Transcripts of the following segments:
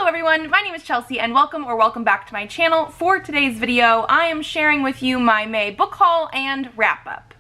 Hello everyone, my name is Chelsea and welcome back to my channel. For today's video, I am sharing with you my May book haul and wrap up.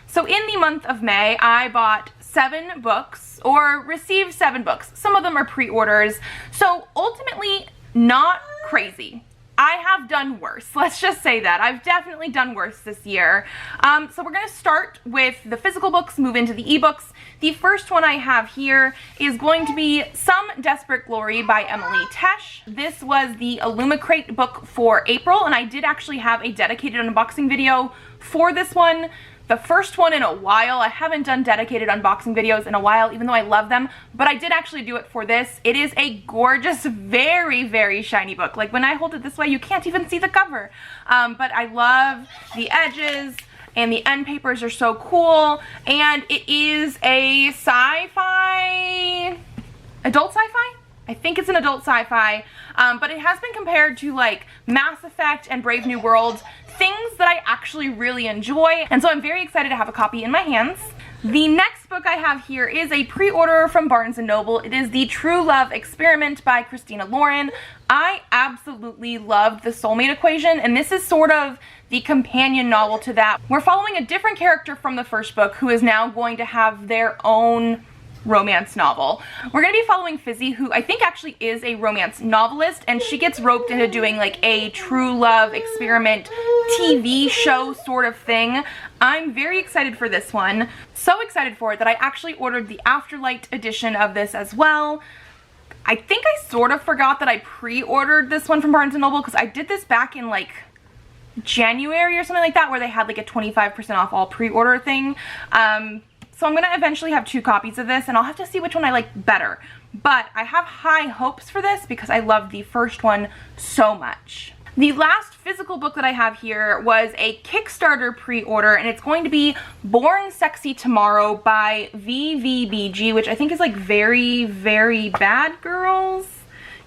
So in the month of May, I bought 7 books, or received 7 books. Some of them are pre-orders, so ultimately not crazy. I have done worse, let's just say that. I've definitely done worse this year. So we're gonna start with the physical books, move into the ebooks. The first one I have here is going to be Some Desperate Glory by Emily Tesh. This was the Illumicrate book for April, and I did actually have a dedicated unboxing video for this one. The first one in a while. I haven't done dedicated unboxing videos in a while, even though I love them, but I did actually do it for this. It is a gorgeous, very, very shiny book. Like when I hold it this way, you can't even see the cover. But I love the edges, and the end papers are so cool, and it is a sci-fi, adult sci-fi? I think it's an adult sci-fi, but it has been compared to like Mass Effect and Brave New World, things that I actually really enjoy, and so I'm very excited to have a copy in my hands. The next book I have here is a pre-order from Barnes & Noble. It is The True Love Experiment by Christina Lauren. I absolutely loved The Soulmate Equation, and this is sort of the companion novel to that. We're following a different character from the first book who is now going to have their own romance novel. We're going to be following Fizzy, who I think actually is a romance novelist, and she gets roped into doing like a true love experiment TV show sort of thing. I'm very excited for this one. So excited for it that I actually ordered the Afterlight edition of this as well. I think I sort of forgot that I pre-ordered this one from Barnes & Noble because I did this back in like January or something like that, where they had like a 25% off all pre-order thing. So I'm going to eventually have 2 copies of this, and I'll have to see which one I like better. But I have high hopes for this because I loved the first one so much. The last physical book that I have here was a Kickstarter pre-order, and it's going to be Born Sexy Tomorrow by VVBG, which I think is like Very, Very Bad Girls.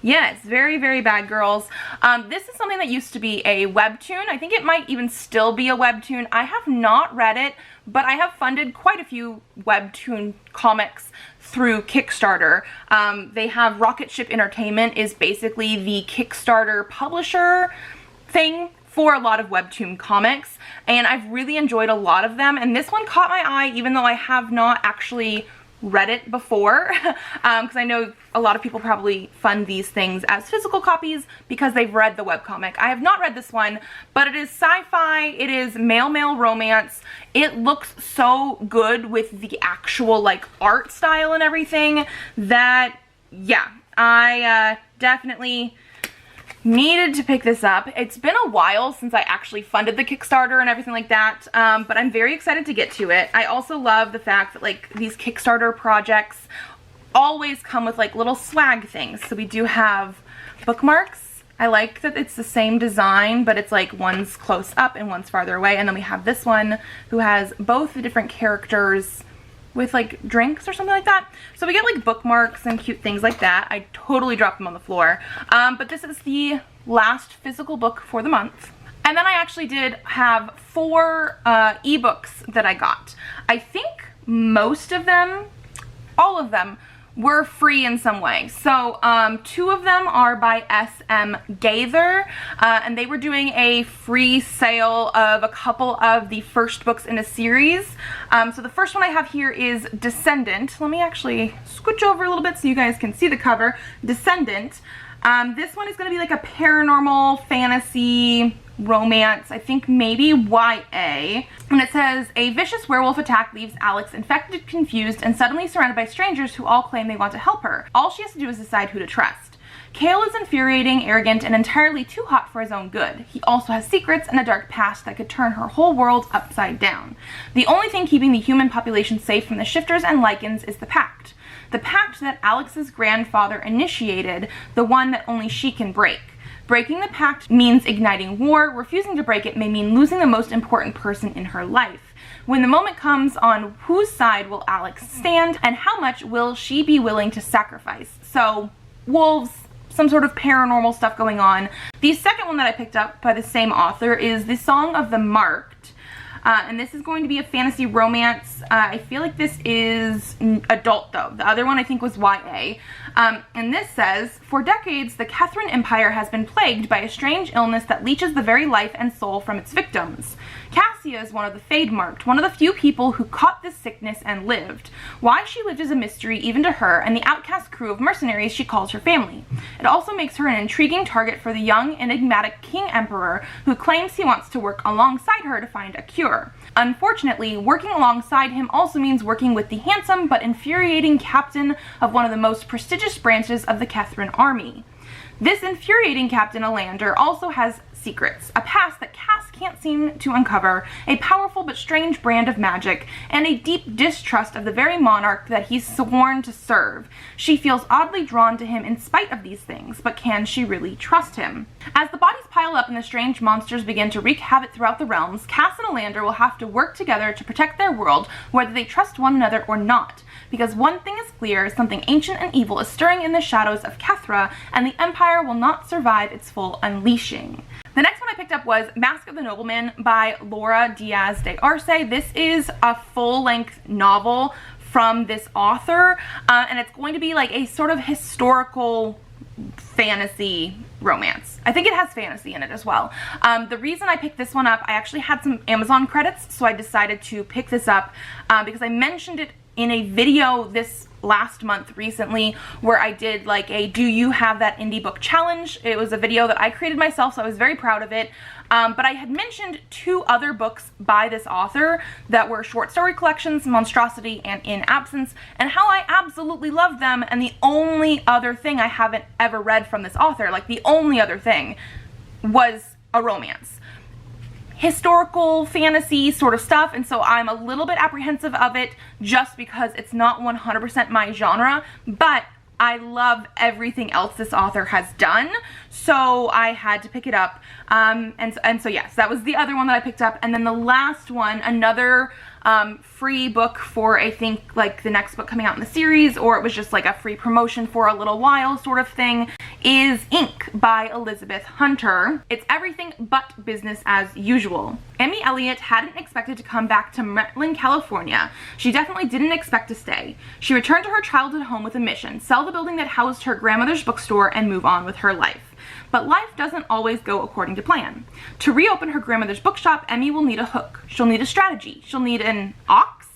Yes, Very, Very Bad Girls. This is something that used to be a webtoon. I think it might even still be a webtoon. I have not read it, but I have funded quite a few webtoon comics through Kickstarter. They have Rocket Ship Entertainment is basically the Kickstarter publisher thing for a lot of webtoon comics, and I've really enjoyed a lot of them, and this one caught my eye even though I have not actually read it before, because I know a lot of people probably fund these things as physical copies because they've read the webcomic. I have not read this one, but it is sci-fi, it is male-male romance. It looks so good with the actual like art style and everything that, yeah, I definitely needed to pick this up. It's been a while since I actually funded the Kickstarter and everything like that, but I'm very excited to get to it. I also love the fact that like these Kickstarter projects always come with like little swag things. So we do have bookmarks. I like that it's the same design, but it's like one's close up and one's farther away. And then we have this one who has both the different characters with like drinks or something like that. So we get like bookmarks and cute things like that. I totally dropped them on the floor. But this is the last physical book for the month. And then I actually did have 4 ebooks that I got. I think most of them, all of them, were free in some way. So 2 of them are by SM Gaither, and they were doing a free sale of a couple of the first books in a series. So the first one I have here is Descendant. Let me actually scooch over a little bit so you guys can see the cover. Descendant. This one is going to be like a paranormal fantasy romance, I think maybe YA, and it says, a vicious werewolf attack leaves Alex infected, confused, and suddenly surrounded by strangers who all claim they want to help her. All she has to do is decide who to trust. Kale is infuriating, arrogant, and entirely too hot for his own good. He also has secrets and a dark past that could turn her whole world upside down. The only thing keeping the human population safe from the shifters and lichens is the pact. The pact that Alex's grandfather initiated, the one that only she can break. Breaking the pact means igniting war. Refusing to break it may mean losing the most important person in her life. When the moment comes, on whose side will Alex stand, and how much will she be willing to sacrifice? So, wolves, some sort of paranormal stuff going on. The second one that I picked up by the same author is The Song of the Marked. And this is going to be a fantasy romance. I feel like this is adult though. The other one I think was YA. And this says, for decades, the Catherine Empire has been plagued by a strange illness that leeches the very life and soul from its victims. Cassia is one of the fade-marked, one of the few people who caught this sickness and lived. Why she lived is a mystery even to her and the outcast crew of mercenaries she calls her family. It also makes her an intriguing target for the young, enigmatic King Emperor who claims he wants to work alongside her to find a cure. Unfortunately, working alongside him also means working with the handsome but infuriating captain of one of the most prestigious branches of the Catherine army. This infuriating Captain Alander also has secrets, a past that Cass can't seem to uncover, a powerful but strange brand of magic, and a deep distrust of the very monarch that he's sworn to serve. She feels oddly drawn to him in spite of these things, but can she really trust him? As the bodies pile up and the strange monsters begin to wreak havoc throughout the realms, Cass and Alander will have to work together to protect their world, whether they trust one another or not. Because one thing is clear, something ancient and evil is stirring in the shadows of Cathra, and the Empire will not survive its full unleashing. The next one I picked up was Mask of the Nobleman by Laura Diaz de Arce. This is a full-length novel from this author, and it's going to be like a sort of historical fantasy romance. I think it has fantasy in it as well. The reason I picked this one up, I actually had some Amazon credits, so I decided to pick this up because I mentioned it in a video this last month recently where I did like a do you have that indie book challenge. It was a video that I created myself, so I was very proud of it. But I had mentioned two other books by this author that were short story collections, Monstrosity and In Absence, and how I absolutely loved them, and the only other thing I haven't ever read from this author, like the only other thing, was a romance. Historical fantasy sort of stuff, and so I'm a little bit apprehensive of it just because it's not 100% my genre, but I love everything else this author has done, so I had to pick it up. And so yes, that was the other one that I picked up. And then the last one, another free book for I think like the next book coming out in the series, or it was just like a free promotion for a little while sort of thing, is Ink by Elizabeth Hunter. It's everything but business as usual. Emmy Elliott hadn't expected to come back to Maryland, California. She definitely didn't expect to stay. She returned to her childhood home with a mission: sell the building that housed her grandmother's bookstore and move on with her life. But life doesn't always go according to plan. To reopen her grandmother's bookshop, Emmy will need a hook. She'll need a strategy. She'll need an ox.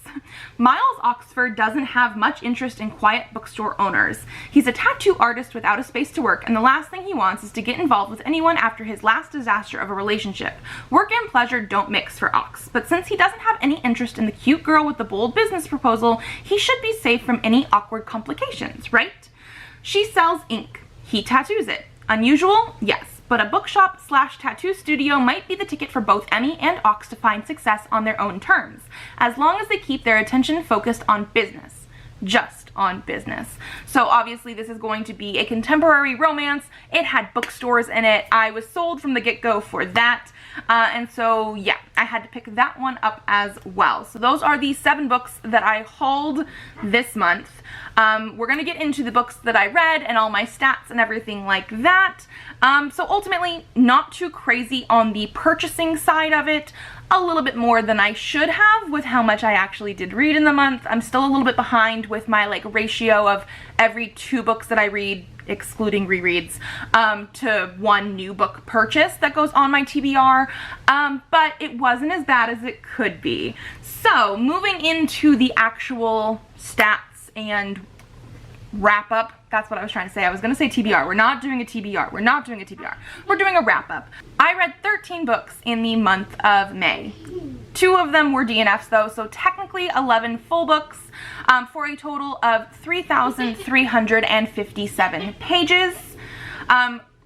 Miles Oxford doesn't have much interest in quiet bookstore owners. He's a tattoo artist without a space to work, and the last thing he wants is to get involved with anyone after his last disaster of a relationship. Work and pleasure don't mix for Ox, but since he doesn't have any interest in the cute girl with the bold business proposal, he should be safe from any awkward complications, right? She sells ink. He tattoos it. Unusual? Yes, but a bookshop / tattoo studio might be the ticket for both Emmy and Ox to find success on their own terms, as long as they keep their attention focused on business. Just on business. So obviously this is going to be a contemporary romance. It had bookstores in it. I was sold from the get-go for that. And so yeah, I had to pick that one up as well. So those are the 7 books that I hauled this month. We're gonna get into the books that I read and all my stats and everything like that. So ultimately, not too crazy on the purchasing side of it. A little bit more than I should have with how much I actually did read in the month. I'm still a little bit behind with my like ratio of every 2 books that I read, excluding rereads, to 1 new book purchase that goes on my TBR, but it wasn't as bad as it could be. So moving into the actual stats and wrap up. That's what I was trying to say. I was going to say TBR. We're not doing a TBR. We're not doing a TBR. We're doing a wrap up. I read 13 books in the month of May. 2 of them were DNFs though, so technically 11 full books for a total of 3,357 pages.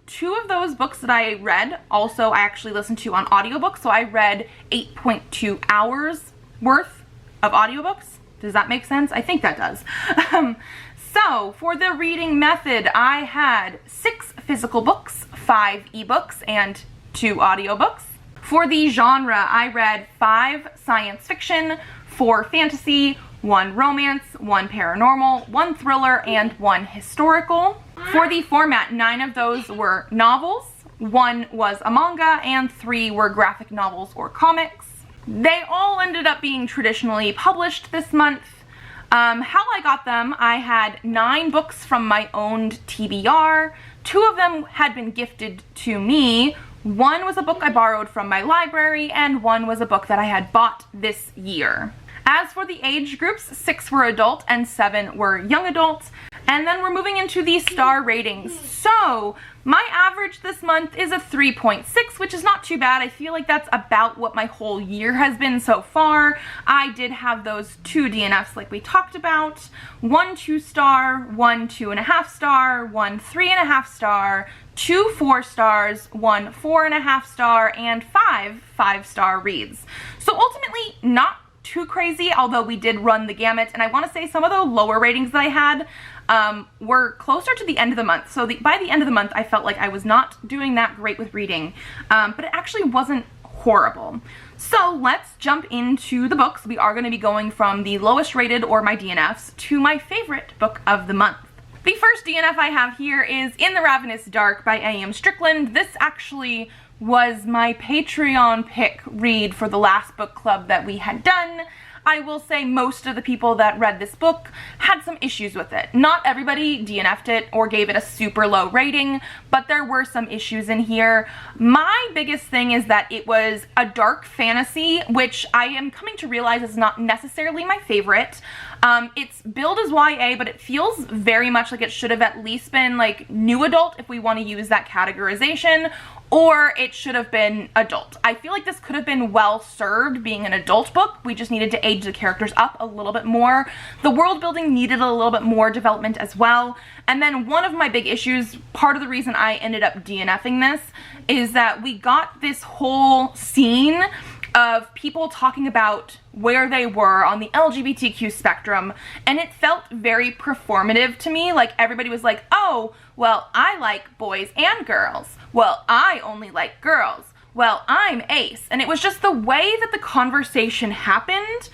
2 of those books that I read also I actually listened to on audiobook, so I read 8.2 hours worth of audiobooks. Does that make sense? I think that does. So for the reading method, I had 6 physical books, 5 ebooks, and 2 audiobooks. For the genre, I read 5 science fiction, 4 fantasy, 1 romance, 1 paranormal, 1 thriller, and 1 historical. For the format, 9 of those were novels, 1 was a manga, and 3 were graphic novels or comics. They all ended up being traditionally published this month. How I got them, I had 9 books from my owned TBR. 2 of them had been gifted to me. 1 was a book I borrowed from my library, and 1 was a book that I had bought this year. As for the age groups, 6 were adult and 7 were young adults. And then we're moving into the star ratings. So my average this month is a 3.6, which is not too bad. I feel like that's about what my whole year has been so far. I did have those 2 DNFs like we talked about. 1 2-star, 1 2.5 star, 1 3.5 star, 2 4 stars, 1 4.5 star, and 5 5-star reads. So ultimately not too crazy, although we did run the gamut, and I want to say some of the lower ratings that I had were closer to the end of the month. So by the end of the month, I felt like I was not doing that great with reading, but it actually wasn't horrible. So let's jump into the books. We are going to be going from the lowest rated, or my DNFs, to my favorite book of the month. The first DNF I have here is In the Ravenous Dark by A.M. Strickland. This actually was my Patreon pick read for the last book club that we had done. I will say most of the people that read this book had some issues with it. Not everybody DNF'd it or gave it a super low rating, but there were some issues in here. My biggest thing is that it was a dark fantasy, which I am coming to realize is not necessarily my favorite. It's billed as YA, but it feels very much like it should have at least been like new adult, if we want to use that categorization, or it should have been adult. I feel like this could have been well served being an adult book. We just needed to age the characters up a little bit more. The world building needed a little bit more development as well. And then one of my big issues, part of the reason I ended up DNFing this, is that we got this whole scene of people talking about where they were on the LGBTQ spectrum, and it felt very performative to me. Like everybody was like, oh, well, I like boys and girls. Well, I only like girls. Well, I'm ace. And it was just the way that the conversation happened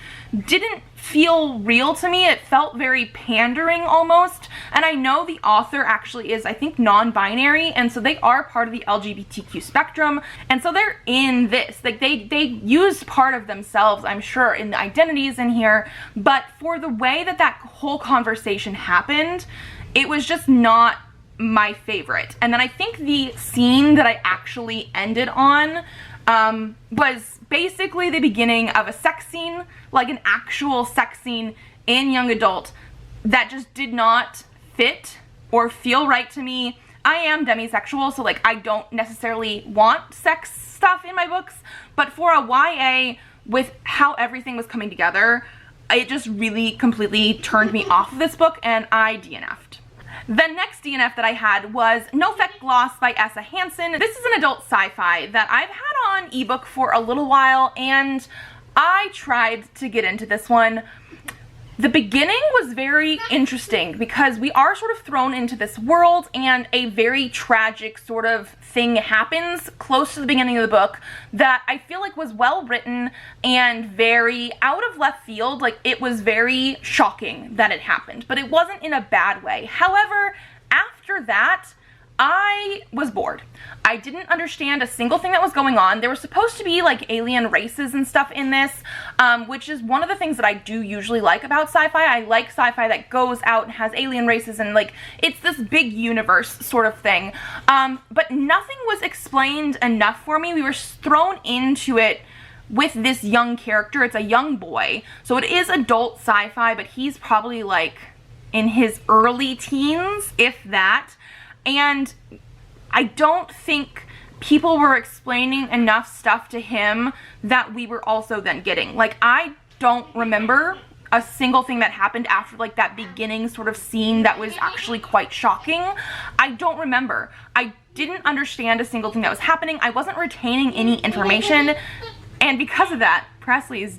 didn't feel real to me. It felt very pandering almost. And I know the author actually is, I think, non-binary, and so they are part of the LGBTQ spectrum, and so they're in this. Like they used part of themselves, I'm sure, in the identities in here, but for the way that that whole conversation happened, it was just not my favorite. And then I think the scene that I actually ended on was basically the beginning of a sex scene, like an actual sex scene in young adult that just did not fit or feel right to me. I am demisexual, so like I don't necessarily want sex stuff in my books, but for a YA with how everything was coming together, it just really completely turned me off of this book, and I DNF'd. The next DNF that I had was Nophek Gloss by Essa Hansen. This is an adult sci-fi that I've had on ebook for a little while, and I tried to get into this one. The beginning was very interesting because we are sort of thrown into this world, and a very tragic sort of thing happens close to the beginning of the book that I feel like was well written and very out of left field. Like it was very shocking that it happened, but it wasn't in a bad way. However, after that, I was bored. I didn't understand a single thing that was going on. There were supposed to be like alien races and stuff in this, which is one of the things that I do usually like about sci-fi. I like sci-fi that goes out and has alien races, and like it's this big universe sort of thing. But nothing was explained enough for me. We were thrown into it with this young character. It's a young boy, so it is adult sci-fi, but he's probably like in his early teens, if that. And I don't think people were explaining enough stuff to him that we were also then getting. Like, I don't remember a single thing that happened after like that beginning sort of scene that was actually quite shocking. I don't remember. I didn't understand a single thing that was happening. I wasn't retaining any information. And because of that, Presley is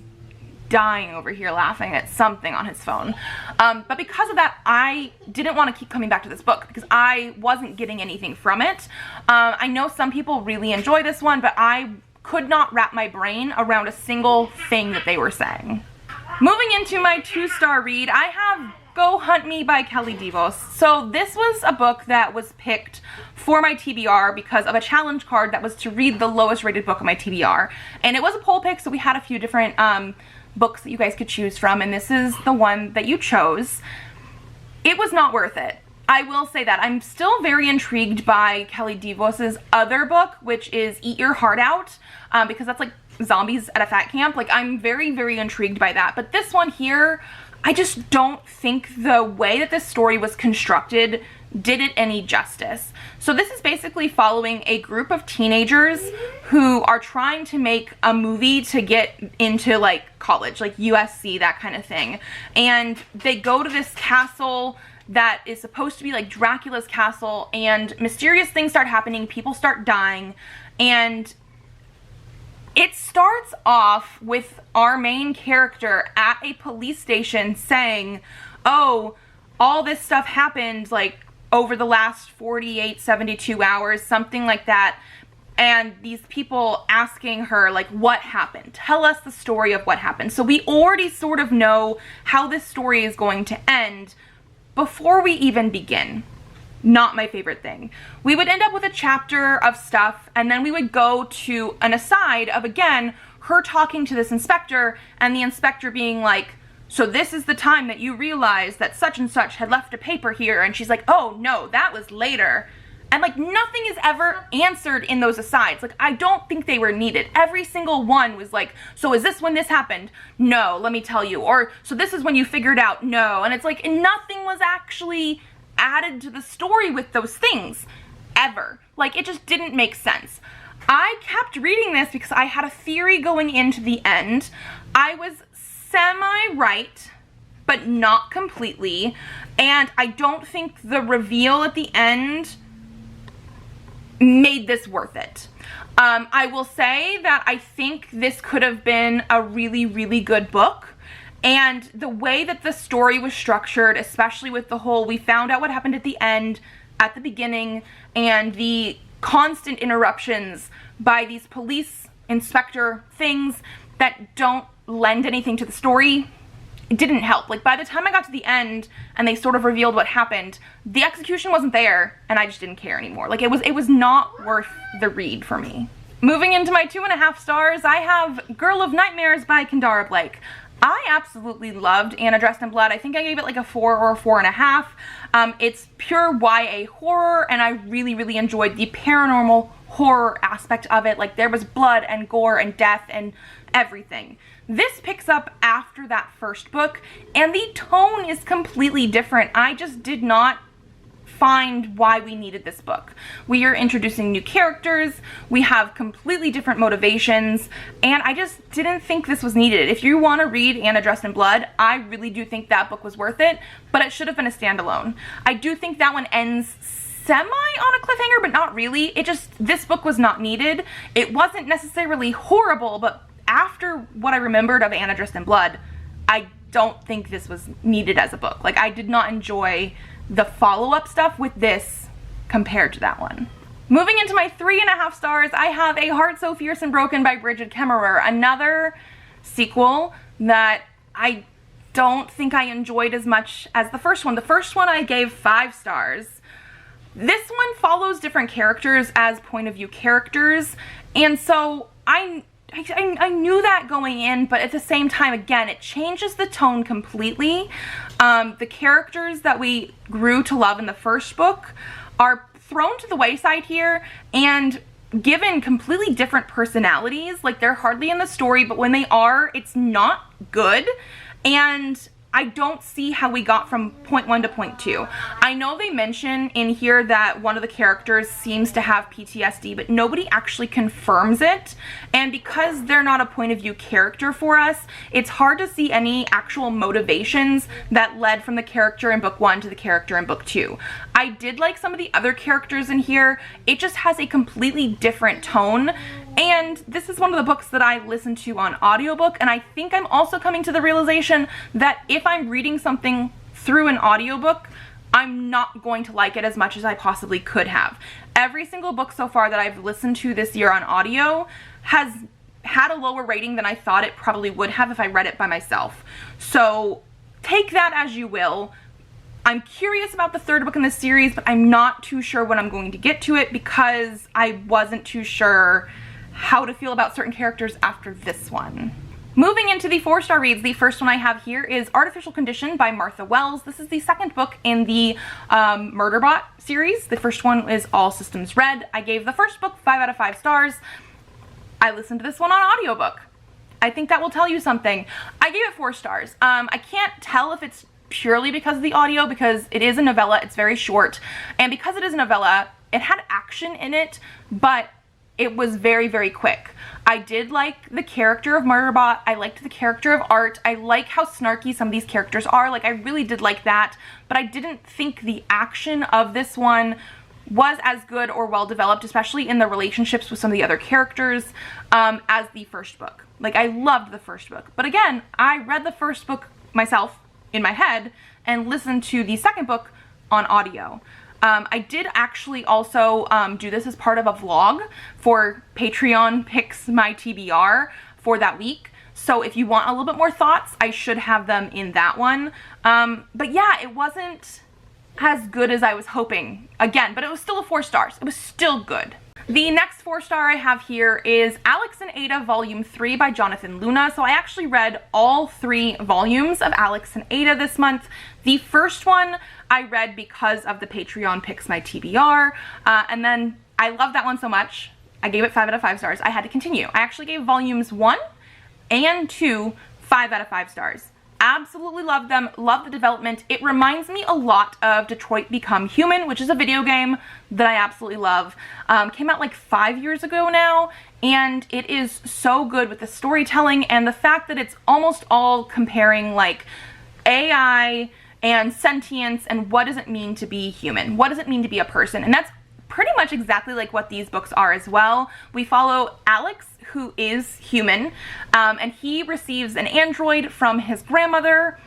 dying over here laughing at something on his phone. But because of that, I didn't want to keep coming back to this book because I wasn't getting anything from it. I know some people really enjoy this one, but I could not wrap my brain around a single thing that they were saying. Moving into my 2-star read, I have Go Hunt Me by Kelly DeVos. So this was a book that was picked for my TBR because of a challenge card that was to read the lowest rated book on my TBR. And it was a poll pick, so we had a few different books that you guys could choose from, and this is the one that you chose. It was not worth it. I will say that. I'm still very intrigued by Kelly DeVos's other book, which is Eat Your Heart Out, because that's like zombies at a fat camp. Like, I'm very, very intrigued by that. But this one here, I just don't think the way that this story was constructed did it any justice. So this is basically following a group of teenagers who are trying to make a movie to get into like college, like USC, that kind of thing. And they go to this castle that is supposed to be like Dracula's castle, and mysterious things start happening, people start dying, and it starts off with our main character at a police station saying, oh, all this stuff happened like over the last 48, 72 hours, something like that. And these people asking her, like, what happened? Tell us the story of what happened. So we already sort of know how this story is going to end before we even begin. Not my favorite thing. We would end up with a chapter of stuff, and then we would go to an aside of, again, her talking to this inspector, and the inspector being like, so this is the time that you realized that such and such had left a paper here, and she's like, oh no, that was later. And like, nothing is ever answered in those asides. Like, I don't think they were needed. Every single one was like, so is this when this happened? No, let me tell you. Or, so this is when you figured out? No. And it's like, nothing was actually added to the story with those things, ever. Like, it just didn't make sense. I kept reading this because I had a theory going into the end. I was semi-right, but not completely. And I don't think the reveal at the end made this worth it. I will say that I think this could have been a really, really good book. And the way that the story was structured, especially with the whole, we found out what happened at the end, at the beginning, and the constant interruptions by these police inspector things that don't lend anything to the story, it didn't help. Like, by the time I got to the end and they sort of revealed what happened, the execution wasn't there, and I just didn't care anymore. Like, it was not worth the read for me. Moving into my 2.5 stars, I have Girl of Nightmares by Kendara Blake. I absolutely loved Anna Dressed in Blood. I think I gave it like a 4 or a 4.5. It's pure YA horror, and I really, really enjoyed the paranormal horror aspect of it. Like, there was blood and gore and death and everything. This picks up after that first book, and the tone is completely different. I just did not find why we needed this book. We are introducing new characters, we have completely different motivations, and I just didn't think this was needed. If you want to read Anna Dressed in Blood, I really do think that book was worth it, but it should have been a standalone. I do think that one ends semi on a cliffhanger, but not really. It just, this book was not needed. It wasn't necessarily horrible, but after what I remembered of Anna Dressed in Blood, I don't think this was needed as a book. Like, I did not enjoy the follow-up stuff with this compared to that one. Moving into my 3.5 stars, I have A Heart So Fierce and Broken by Brigid Kemmerer, another sequel that I don't think I enjoyed as much as the first one. The first one I gave 5 stars. This one follows different characters as point of view characters, and so I knew that going in, but at the same time, again, it changes the tone completely. The characters that we grew to love in the first book are thrown to the wayside here and given completely different personalities. Like, they're hardly in the story, but when they are, it's not good. And I don't see how we got from point 1 to point 2. I know they mention in here that one of the characters seems to have PTSD, but nobody actually confirms it. And because they're not a point of view character for us, it's hard to see any actual motivations that led from the character in book 1 to the character in book 2. I did like some of the other characters in here. It just has a completely different tone. And this is one of the books that I listened to on audiobook, and I think I'm also coming to the realization that if I'm reading something through an audiobook, I'm not going to like it as much as I possibly could have. Every single book so far that I've listened to this year on audio has had a lower rating than I thought it probably would have if I read it by myself. So take that as you will. I'm curious about the third book in this series, but I'm not too sure when I'm going to get to it because I wasn't too sure how to feel about certain characters after this one. Moving into the 4-star reads, the first one I have here is Artificial Condition by Martha Wells. This is the second book in the Murderbot series. The first one is All Systems Red. I gave the first book 5 out of 5 stars. I listened to this one on audiobook. I think that will tell you something. I gave it 4 stars. I can't tell if it's purely because of the audio, because it is a novella, it's very short, and because it is a novella, it had action in it, but it was very, very quick. I did like the character of Murderbot, I liked the character of Art, I like how snarky some of these characters are, like I really did like that, but I didn't think the action of this one was as good or well developed, especially in the relationships with some of the other characters, as the first book. Like, I loved the first book, but again, I read the first book myself in my head and listened to the second book on audio. I did actually also do this as part of a vlog for Patreon Picks My TBR for that week. So if you want a little bit more thoughts, I should have them in that one. But yeah, it wasn't as good as I was hoping. Again, but it was still a 4 stars. It was still good. The next 4-star I have here is Alex and Ada Volume 3 by Jonathan Luna. So I actually read all 3 volumes of Alex and Ada this month. The first one I read because of the Patreon Picks My TBR, and then I loved that one so much, I gave it 5 out of 5 stars. I had to continue. I actually gave volumes 1 and 2 5 out of 5 stars. Absolutely loved them, love the development. It reminds me a lot of Detroit Become Human, which is a video game that I absolutely love. Came out like 5 years ago now, and it is so good with the storytelling and the fact that it's almost all comparing like AI and sentience and what does it mean to be human? What does it mean to be a person? And that's pretty much exactly like what these books are as well. We follow Alex, who is human, and he receives an android from his grandmother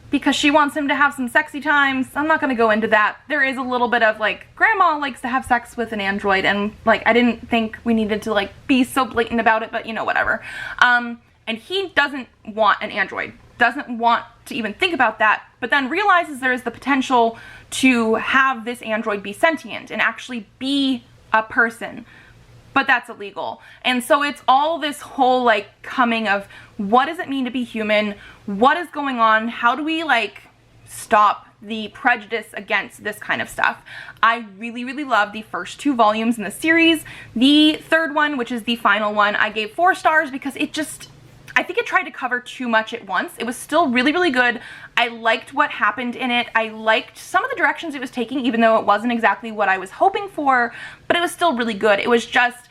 because she wants him to have some sexy times. I'm not gonna go into that. There is a little bit of like, grandma likes to have sex with an android, and like, I didn't think we needed to like be so blatant about it, but you know, whatever. And he doesn't want an android, doesn't want to even think about that, but then realizes there is the potential to have this android be sentient and actually be a person. But that's illegal. And so it's all this whole like coming of what does it mean to be human? What is going on? How do we like stop the prejudice against this kind of stuff? I really, really love the first 2 volumes in the series. The third one, which is the final one, I gave 4 stars because it just, I think it tried to cover too much at once. It was still really, really good. I liked what happened in it. I liked some of the directions it was taking, even though it wasn't exactly what I was hoping for, but it was still really good. It was just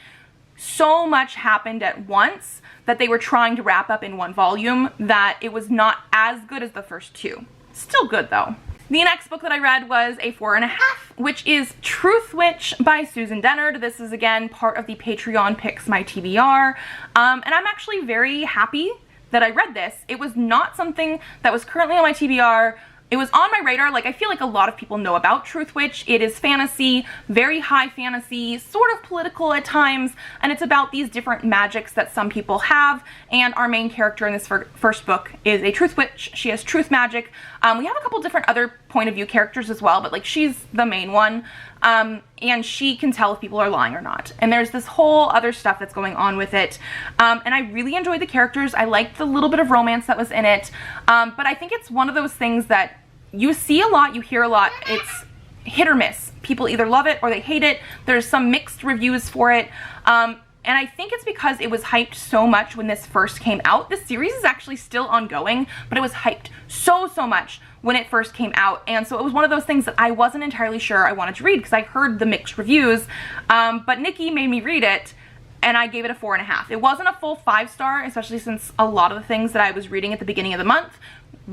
so much happened at once that they were trying to wrap up in 1 volume that it was not as good as the first 2. Still good though. The next book that I read was a 4.5, which is Truthwitch by Susan Dennard. This is again part of the Patreon Picks My TBR, and I'm actually very happy that I read this. It was not something that was currently on my TBR. It was on my radar. Like, I feel like a lot of people know about Truthwitch. It is fantasy, very high fantasy, sort of political at times, and it's about these different magics that some people have, and our main character in this first book is a Truthwitch. She has truth magic. We have a couple different other point of view characters as well, but like, she's the main one, and she can tell if people are lying or not. And there's this whole other stuff that's going on with it, and I really enjoyed the characters. I liked the little bit of romance that was in it, but I think it's one of those things that you see a lot, you hear a lot, it's hit or miss. People either love it or they hate it. There's some mixed reviews for it. And I think it's because it was hyped so much when this first came out. This series is actually still ongoing, but it was hyped so much when it first came out. And so it was one of those things that I wasn't entirely sure I wanted to read because I heard the mixed reviews, but Nikki made me read it and I gave it a 4.5. It wasn't a full 5-star, especially since a lot of the things that I was reading at the beginning of the month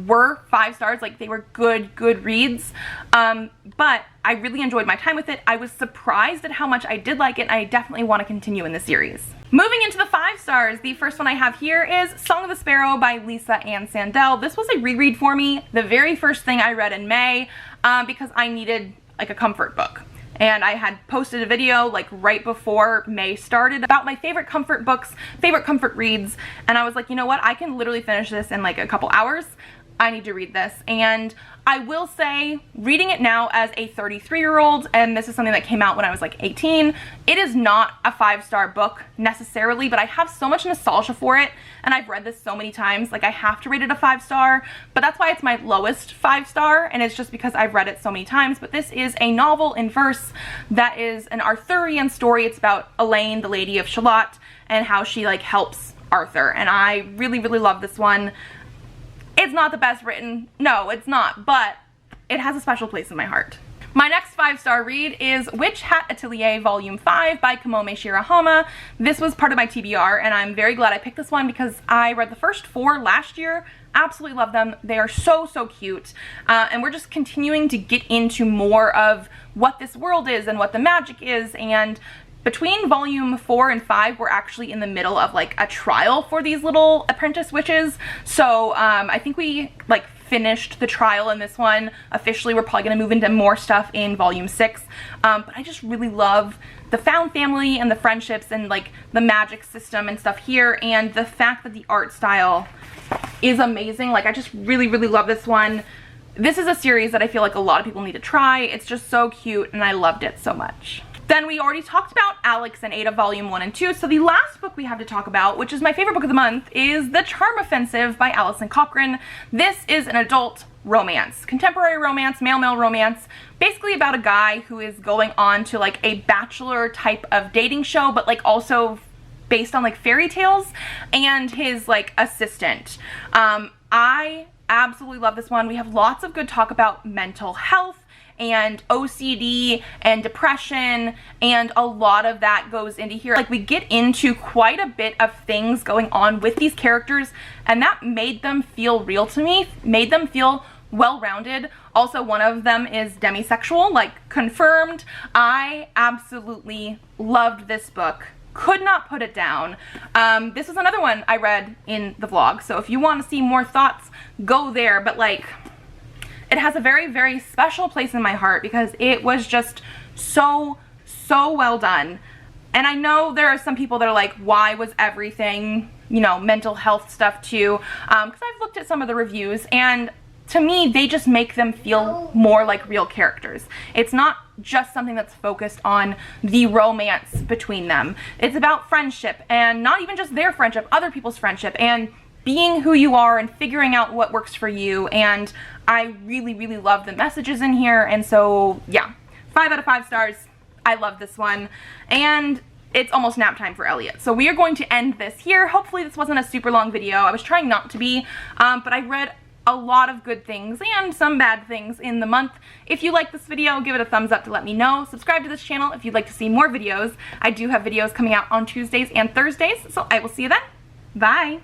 were 5 stars, like they were good reads, but I really enjoyed my time with it. I was surprised at how much I did like it, and I definitely want to continue in the series. Moving into the 5 stars, the first one I have here is Song of the Sparrow by Lisa Ann Sandell. This was a reread for me, the very first thing I read in May, because I needed like a comfort book. and I had posted a video like right before May started about my favorite comfort books, favorite comfort reads, and I was like, you know what, I can literally finish this in like a couple hours. I need to read this. And I will say, reading it now as a 33-year-old, and this is something that came out when I was like 18, it is not a 5-star book necessarily, but I have so much nostalgia for it, and I've read this so many times, like I have to rate it a 5-star, but that's why it's my lowest 5-star, and it's just because I've read it so many times. But this is a novel in verse that is an Arthurian story. It's about Elaine, the Lady of Shalott, and how she like helps Arthur, and I really, really love this one. It's not the best written, no, it's not, but it has a special place in my heart. My next 5-star read is Witch Hat Atelier Volume 5 by Kamome Shirahama. This was part of my TBR, and I'm very glad I picked this one because I read the first 4 last year. Absolutely love them. They are so, so cute. And we're just continuing to get into more of what this world is and what the magic is, and between volume 4 and 5, we're actually in the middle of like a trial for these little apprentice witches. So I think we like finished the trial in this one. Officially, we're probably going to move into more stuff in volume 6. But I just really love the found family and the friendships and like the magic system and stuff here, and the fact that the art style is amazing. Like I just really, really love this one. This is a series that I feel like a lot of people need to try. It's just so cute, and I loved it so much. Then we already talked about Alex and Ada Volume 1 and 2, so the last book we have to talk about, which is my favorite book of the month, is The Charm Offensive by Alison Cochrane. This is an adult romance, contemporary romance, male romance, basically about a guy who is going on to like a bachelor type of dating show, but like also based on like fairy tales, and his like assistant. I absolutely love this one. We have lots of good talk about mental health and OCD and depression, and a lot of that goes into here. Like we get into quite a bit of things going on with these characters, and that made them feel real to me, made them feel well-rounded. Also, one of them is demisexual, like confirmed. I absolutely loved this book. Could not put it down. This is another one I read in the vlog, so if you want to see more thoughts, go there. But like, it has a very, very special place in my heart because it was just so, so well done. And I know there are some people that are like, why was everything, you know, mental health stuff too? Because I've looked at some of the reviews, and to me, they just make them feel more like real characters. It's not just something that's focused on the romance between them. It's about friendship, and not even just their friendship, other people's friendship, and being who you are and figuring out what works for you. And I really, really love the messages in here. And so yeah, 5 out of 5 stars. I love this one. And it's almost nap time for Elliot. So we are going to end this here. Hopefully this wasn't a super long video. I was trying not to be, but I read a lot of good things and some bad things in the month. If you like this video, give it a thumbs up to let me know. Subscribe to this channel if you'd like to see more videos. I do have videos coming out on Tuesdays and Thursdays, so I will see you then. Bye.